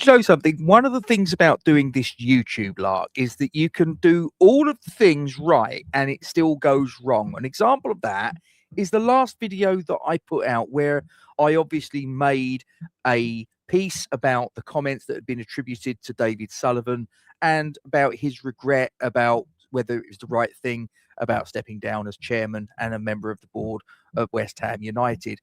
show something. One of the things about doing this YouTube lark is that you can do all of the things right and it still goes wrong. An example of that is the last video that I put out, where I obviously made a piece about the comments that had been attributed to David Sullivan and about his regret about whether it was the right thing about stepping down as chairman and a member of the board of West Ham United.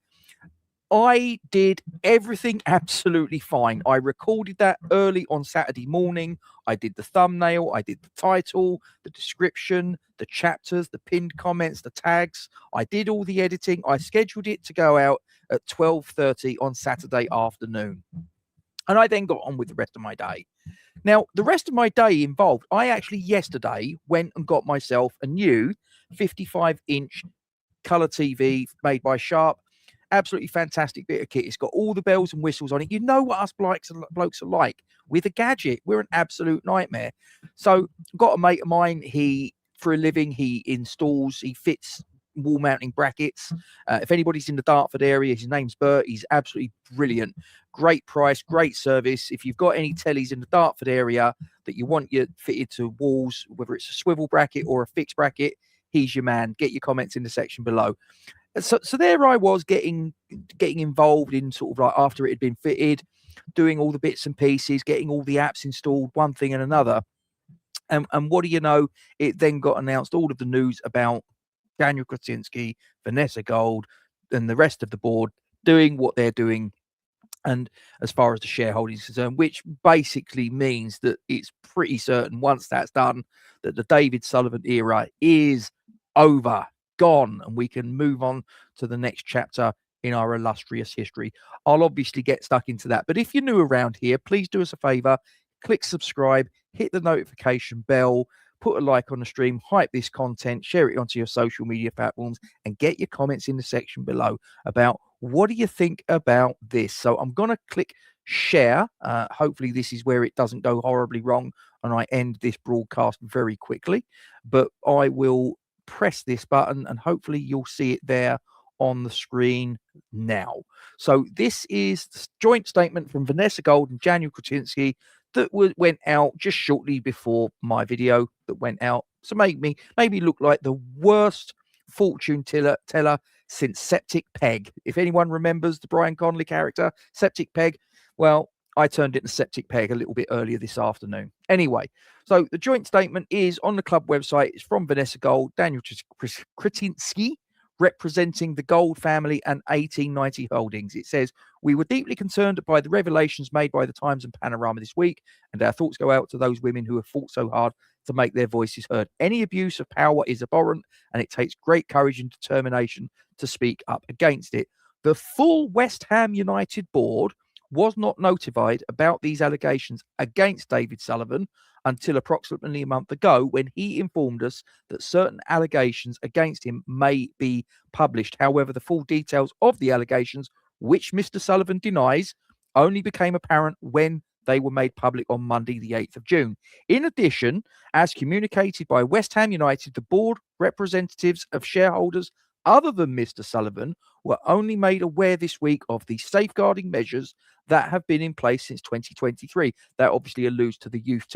I did everything absolutely fine. I recorded that early on Saturday morning. I did the thumbnail, I did the title, the description, the chapters, the pinned comments, the tags. I did all the editing. I scheduled it to go out at 12:30 on Saturday afternoon. And I then got on with the rest of my day. Now, the rest of my day involved, I actually yesterday went and got myself a new 55-inch colour TV made by Sharp. Absolutely fantastic bit of kit. It's got all the bells and whistles on it. You know what us blokes are like with a gadget. We're an absolute nightmare. So got a mate of mine. He, for a living, he fits wall mounting brackets. If anybody's in the Dartford area, his name's Bert. He's absolutely brilliant. Great price, great service. If you've got any tellies in the Dartford area that you want you fitted to walls, whether it's a swivel bracket or a fixed bracket, he's your man. Get your comments in the section below. So there I was getting involved in sort of like after it had been fitted, doing all the bits and pieces, getting all the apps installed, one thing and another. And what do you know? It then got announced all of the news about Daniel Křetínský, Vanessa Gold, and the rest of the board doing what they're doing. And as far as the shareholding is concerned, which basically means that it's pretty certain once that's done that the David Sullivan era is over, gone, and we can move on to the next chapter in our illustrious history. I'll obviously get stuck into that. But if you're new around here, please do us a favor, click subscribe, hit the notification bell, put a like on the stream, hype this content, share it onto your social media platforms, and get your comments in the section below about what do you think about this. So I'm going to click share. Hopefully this is where it doesn't go horribly wrong and I end this broadcast very quickly. But I will press this button and hopefully you'll see it there on the screen now. So this is the joint statement from Vanessa Gold and Daniel Křetínský that went out just shortly before my video that went out. So make me look like the worst fortune teller since Septic Peg. If anyone remembers the Brian Connolly character, Septic Peg, well, I turned into Septic Peg a little bit earlier this afternoon. Anyway, so the joint statement is on the club website. It's from Vanessa Gold, Daniel Křetínský, representing the Gold family and 1890 holdings. It says, "We were deeply concerned by the revelations made by the Times and Panorama this week, and our thoughts go out to those women who have fought so hard to make their voices heard. Any abuse of power is abhorrent, and it takes great courage and determination to speak up against it." The full West Ham United board was not notified about these allegations against David Sullivan until approximately a month ago, when he informed us that certain allegations against him may be published. However, the full details of the allegations, which Mr. Sullivan denies, only became apparent when they were made public on Monday, the 8th of June. In addition, as communicated by West Ham United, the board representatives of shareholders other than Mr. Sullivan were only made aware this week of the safeguarding measures that have been in place since 2023. That obviously alludes to the youth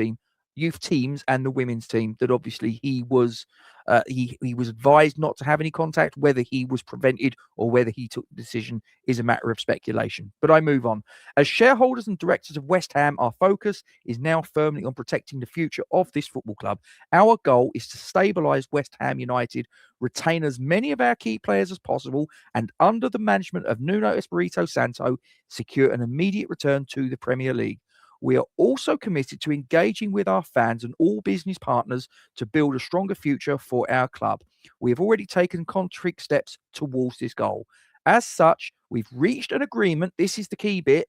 teams and the women's team that obviously he was advised not to have any contact. Whether he was prevented or whether he took the decision is a matter of speculation. But I move on. As shareholders and directors of West Ham, our focus is now firmly on protecting the future of this football club. Our goal is to stabilise West Ham United, retain as many of our key players as possible, and under the management of Nuno Espirito Santo, secure an immediate return to the Premier League. We are also committed to engaging with our fans and all business partners to build a stronger future for our club. We have already taken concrete steps towards this goal. As such, we've reached an agreement, this is the key bit,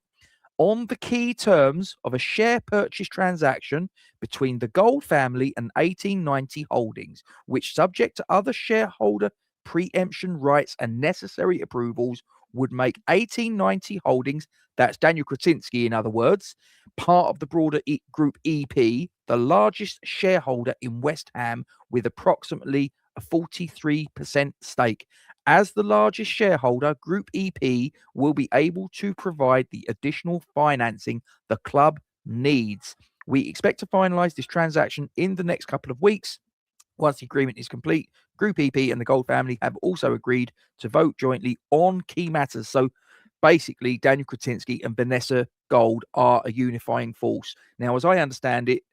on the key terms of a share purchase transaction between the Gold family and 1890 Holdings, which, subject to other shareholder preemption rights and necessary approvals, would make 1890 Holdings, that's Daniel Křetínský in other words, part of the broader group EP, the largest shareholder in West Ham with approximately a 43% stake. As the largest shareholder, Group EP will be able to provide the additional financing the club needs. We expect to finalize this transaction in the next couple of weeks. Once the agreement is complete, Group EP and the Gold family have also agreed to vote jointly on key matters. So basically, Daniel Křetínský and Vanessa Gold are a unifying force. Now, as I understand it,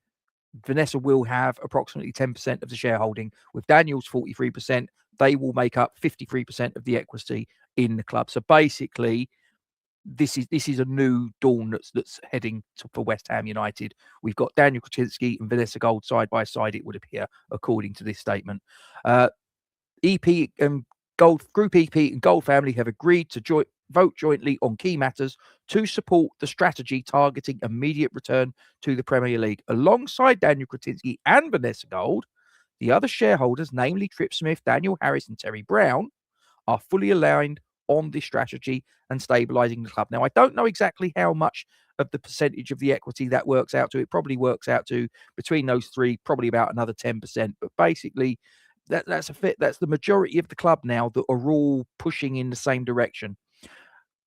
Vanessa will have approximately 10% of the shareholding. With Daniel's 43%, they will make up 53% of the equity in the club. So basically, this is a new dawn that's heading for West Ham United. We've got Daniel Křetínský and Vanessa Gold side by side, it would appear, according to this statement. EP and Group EP and Gold family have agreed to vote jointly on key matters to support the strategy targeting immediate return to the Premier League. Alongside Daniel Křetínský and Vanessa Gold, the other shareholders, namely Trip Smith, Daniel Harris, and Terry Brown, are fully aligned on this strategy and stabilizing the club. Now, I don't know exactly how much of the percentage of the equity that works out to. It probably works out to, between those three, probably about another 10%. But basically, that's the majority of the club now that are all pushing in the same direction.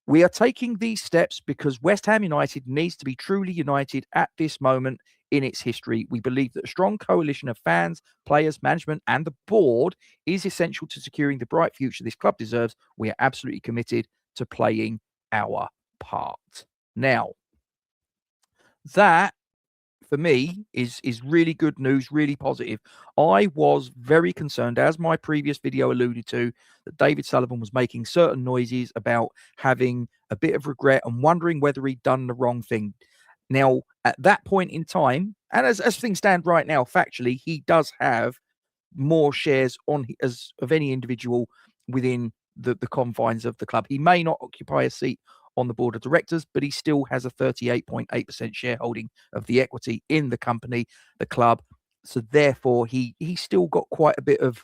We are taking these steps because West Ham United needs to be truly united at this moment in its history. We believe that a strong coalition of fans, players, management, and the board is essential to securing the bright future this club deserves. We are absolutely committed to playing our part. Now, that for me is really good news, really positive. I was very concerned, as my previous video alluded to, that David Sullivan was making certain noises about having a bit of regret and wondering whether he'd done the wrong thing. Now, at that point in time, and as things stand right now, factually, he does have more shares of any individual within the confines of the club. He may not occupy a seat on the board of directors, but he still has a 38.8% shareholding of the equity in the company, the club. So therefore, he's still got quite a bit of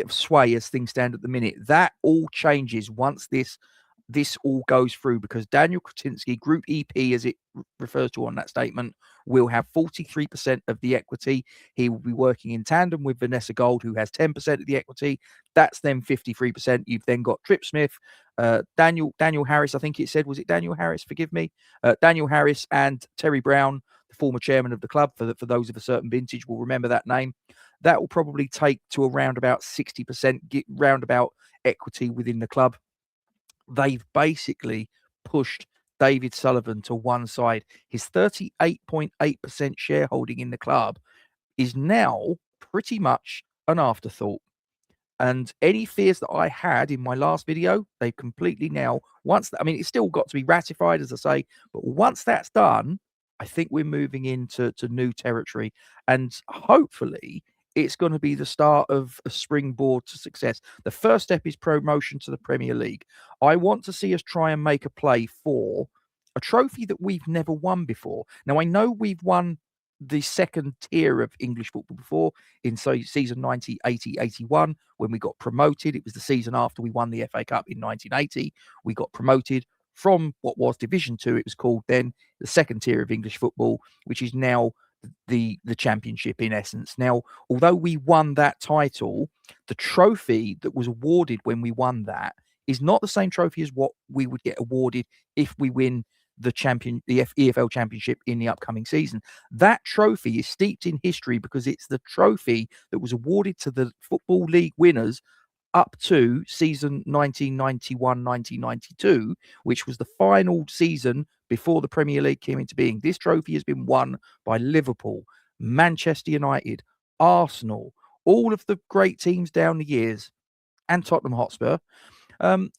sway as things stand at the minute. That all changes once this all goes through, because Daniel Křetínský, Group EP, as it refers to on that statement, will have 43% of the equity. He will be working in tandem with Vanessa Gold, who has 10% of the equity. That's then 53%. You've then got Trip Smith, Daniel Harris, I think it said, was it Daniel Harris? Forgive me. Daniel Harris and Terry Brown, the former chairman of the club, for those of a certain vintage will remember that name. That will probably take to around about 60% roundabout equity within the club. They've basically pushed David Sullivan to one side. His 38.8% shareholding in the club is now pretty much an afterthought. And any fears that I had in my last video, they've completely now, it's still got to be ratified, as I say, but once that's done, I think we're moving into new territory. And hopefully it's going to be the start of a springboard to success. The first step is promotion to the Premier League. I want to see us try and make a play for a trophy that we've never won before. Now, I know we've won the second tier of English football before in season 1980-81 when we got promoted. It was the season after we won the FA Cup in 1980. We got promoted from what was Division 2. It was called then the second tier of English football, which is now the championship in essence. Now, although we won that title, the trophy that was awarded when we won that is not the same trophy as what we would get awarded if we win the EFL Championship in the upcoming season. That trophy is steeped in history because it's the trophy that was awarded to the Football League winners up to season 1991-1992, which was the final season before the Premier League came into being. This trophy has been won by Liverpool, Manchester United, Arsenal, all of the great teams down the years, and Tottenham Hotspur.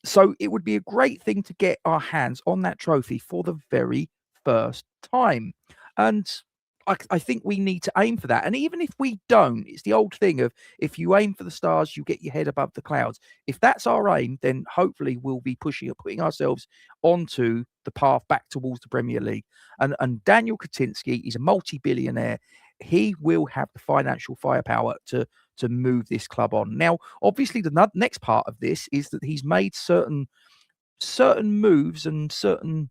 So it would be a great thing to get our hands on that trophy for the very first time. And I think we need to aim for that. And even if we don't, it's the old thing of, if you aim for the stars, you get your head above the clouds. If that's our aim, then hopefully we'll be putting ourselves onto the path back towards the Premier League. And Daniel Křetínský is a multi-billionaire. He will have the financial firepower to move this club on. Now, obviously, the next part of this is that he's made certain moves and certain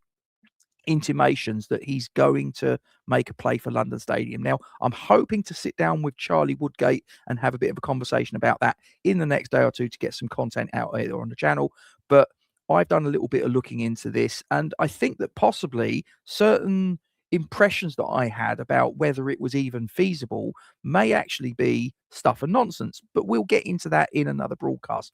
intimations that he's going to make a play for London Stadium. Now, I'm hoping to sit down with Charlie Woodgate and have a bit of a conversation about that in the next day or two to get some content out there on the channel. But I've done a little bit of looking into this, and I think that possibly certain impressions that I had about whether it was even feasible may actually be stuff and nonsense. But we'll get into that in another broadcast.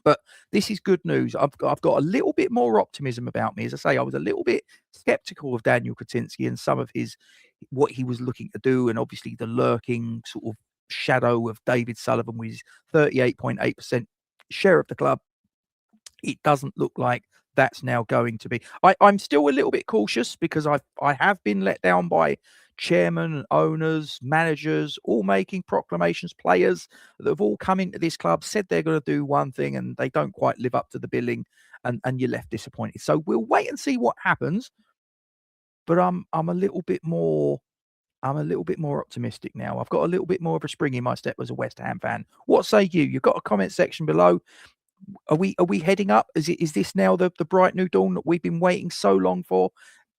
But this is good news. I've got a little bit more optimism about me. As I say, I was a little bit skeptical of Daniel Křetínský and some of what he was looking to do, and obviously the lurking sort of shadow of David Sullivan with his 38.8% share of the club. It doesn't look like that's now going to be. I'm still a little bit cautious because I have been let down by chairmen, owners, managers, all making proclamations, players that have all come into this club, said they're going to do one thing and they don't quite live up to the billing, and you're left disappointed. So we'll wait and see what happens. But I'm a little bit more optimistic now. I've got a little bit more of a spring in my step as a West Ham fan. What say you? You've got a comment section below. Are we heading up? Is this now the bright new dawn that we've been waiting so long for?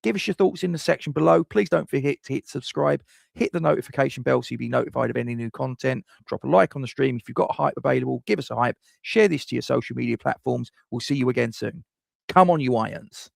Give us your thoughts in the section below. Please don't forget to hit subscribe, hit the notification bell so you'll be notified of any new content. Drop a like on the stream. If you've got a hype available, give us a hype. Share this to your social media platforms. We'll see you again soon. Come on, you Irons.